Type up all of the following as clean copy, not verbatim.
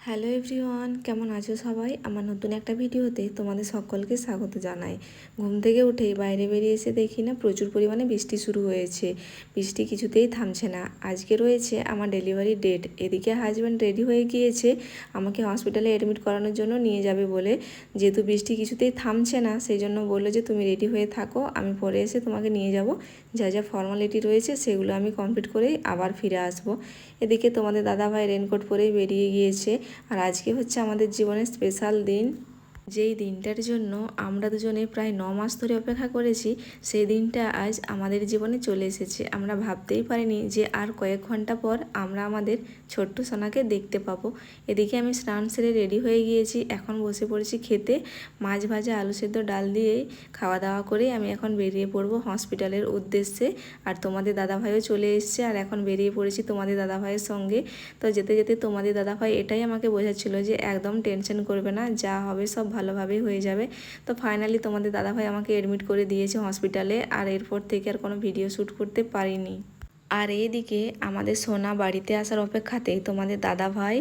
Hello everyone, কেমন আছো সবাই? আমার নতুন একটা ভিডিওতে তোমাদের সকলকে স্বাগত জানাই। ঘুম থেকে উঠেই বাইরে বেরিয়ে এসে দেখি না প্রচুর পরিমাণে বৃষ্টি শুরু হয়েছে। বৃষ্টি কিছুতেই থামছে না। আজকে রয়েছে আমার ডেলিভারি ডেট। এদিকে হাজব্যান্ড রেডি হয়ে গিয়েছে আমাকে হসপিটালে অ্যাডমিট করানোর জন্য নিয়ে যাবে বলে। যেহেতু বৃষ্টি কিছুতেই থামছে না, সেই জন্য বললো যে তুমি রেডি হয়ে থাকো, আমি পরে এসে তোমাকে নিয়ে যাব। যা যা ফর্মালিটি রয়েছে সেগুলো আমি কমপ্লিট করেই আবার ফিরে আসবো। এদিকে তোমাদের দাদাভাই রেনকোট পরেই বেরিয়ে গিয়েছে। আর আজকে হচ্ছে আমাদের জীবনের স্পেশাল দিন, যেই দিনটার জন্য আমরা দুজনে প্রায় 9 মাস ধরে অপেক্ষা করেছি। সেই দিনটা আজ আমাদের জীবনে চলে এসেছে। আমরা ভাবতেই পারিনি যে আর কয়েক ঘন্টা পর আমরা আমাদের ছোট্ট সোনাকে দেখতে পাবো। এদিকে আমি স্নান সেরে রেডি হয়ে গিয়েছি, এখন বসে পড়েছি খেতে। মাছ ভাজা, আলু সেদ্ধ, ডাল দিয়েই খাওয়া দাওয়া করে আমি এখন বেরিয়ে পড়বো হসপিটালের উদ্দেশ্যে। আর তোমাদের দাদাভাইও চলে এসছে, আর এখন বেরিয়ে পড়েছি তোমাদের দাদাভাইয়ের সঙ্গে। তো যেতে যেতে তোমাদের দাদাভাই এটাই আমাকে বোঝাচ্ছিল যে একদম টেনশন করবে না, যা হবে সব ভালোভাবেই হয়ে যাবে। তো ফাইনালি তোমাদের দাদাভাই আমাকে অ্যাডমিট করে দিয়েছে হসপিটালে। আর এরপর থেকে আর কোনো ভিডিও শ্যুট করতে পারিনি। আর এইদিকে আমাদের সোনা বাড়িতে আসার অপেক্ষাতেই তোমাদের দাদাভাই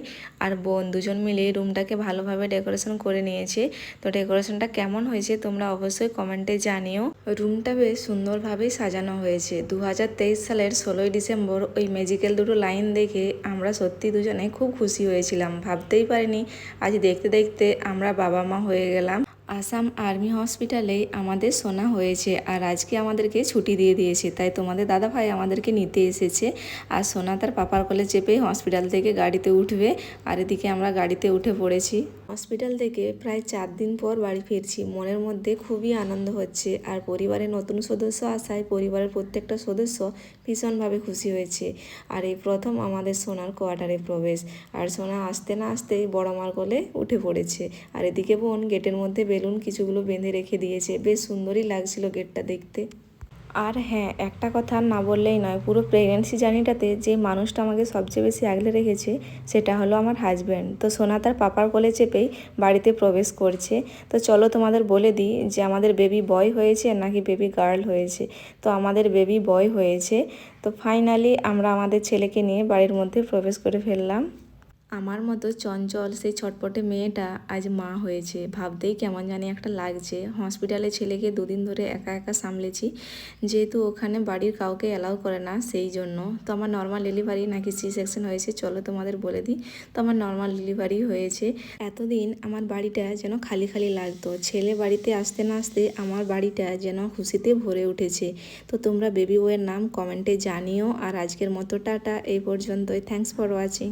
আর বোন দুজন মিলে রুমটাকে ভালোভাবে ডেকোরেশন করে নিয়েছে। তো ডেকোরেশনটা কেমন হয়েছে তোমরা অবশ্যই কমেন্টে জানিও। রুমটা বেশ সুন্দরভাবেই সাজানো হয়েছে। 2023 সালের 16ই ডিসেম্বর ওই ম্যাজিক্যাল দুটো লাইন দেখে আমরা সত্যি দুজনে খুব খুশি হয়েছিলাম। ভাবতেই পারিনি আজ দেখতে দেখতে আমরা বাবা মা হয়ে গেলাম। আসাম আর্মি হসপিটালেই আমাদের সোনা হয়েছে, আর আজকে আমাদেরকে ছুটি দিয়ে দিয়েছে, তাই তোমাদের দাদাভাই আমাদেরকে নিতে এসেছে। আর সোনা তার পাপার কোলে চেপেই হসপিটাল থেকে গাড়িতে উঠবে। আর এদিকে আমরা গাড়িতে উঠে পড়েছি। হসপিটাল থেকে প্রায় 4 দিন পর বাড়ি ফিরছি। মনের মধ্যে খুবই আনন্দ হচ্ছে। আর পরিবারের নতুন সদস্য আসায় পরিবারের প্রত্যেকটা সদস্য ভীষণভাবে খুশি হয়েছে। আর এই প্রথম আমাদের সোনার কোয়ার্টারে প্রবেশ। আর সোনা আসতে না আসতেই বড় মার কোলে উঠে পড়েছে। আর এদিকে বোন গেটের মধ্যে বেলুন কিছুগুলো বেঁধে রেখে দিয়েছে, বেশ সুন্দরই লাগছিল গেটটা দেখতে। আর হ্যাঁ, একটা কথা না বললেই নয়, পুরো প্রেগনেন্সি জার্নিটাতে যে মানুষটা আমাকে সবচেয়ে বেশি আগলে রেখেছে সেটা হলো আমার হাজব্যান্ড। তো সোনা তার পাপার কোলে চেপেই বাড়িতে প্রবেশ করছে। তো চলো তোমাদের বলে দিই যে আমাদের বেবি বয় হয়েছে নাকি বেবি গার্ল হয়েছে। তো আমাদের বেবি বয় হয়েছে। তো ফাইনালি আমরা আমাদের ছেলেকে নিয়ে বাড়ির মধ্যে প্রবেশ করে ফেললাম। আমার মতো চঞ্চল সেই ছটপটে মেয়েটা আজ মা হয়েছে, ভাবতেই কেমন জানি একটা লাগছে। হসপিটালে ছেলেকে 2 দিন ধরে একা একা সামলেছি, যেহেতু ওখানে বাড়ির কাউকে অ্যালাউ করে না, সেই জন্য। তো আমার নর্মাল ডেলিভারি নাকি সি সেকশন হয়েছে চলো তোমাদের বলে দিই। তো আমার নর্মাল ডেলিভারি হয়েছে। এতদিন আমার বাড়িটা যেন খালি খালি লাগতো। ছেলে বাড়িতে আসতে না আসতে আমার বাড়িটা যেন খুশিতে ভরে উঠেছে। তো তোমরা বেবি বয়ের নাম কমেন্টে জানিও। আর আজকের মতো টাটা, এই পর্যন্তই। Thanks for watching.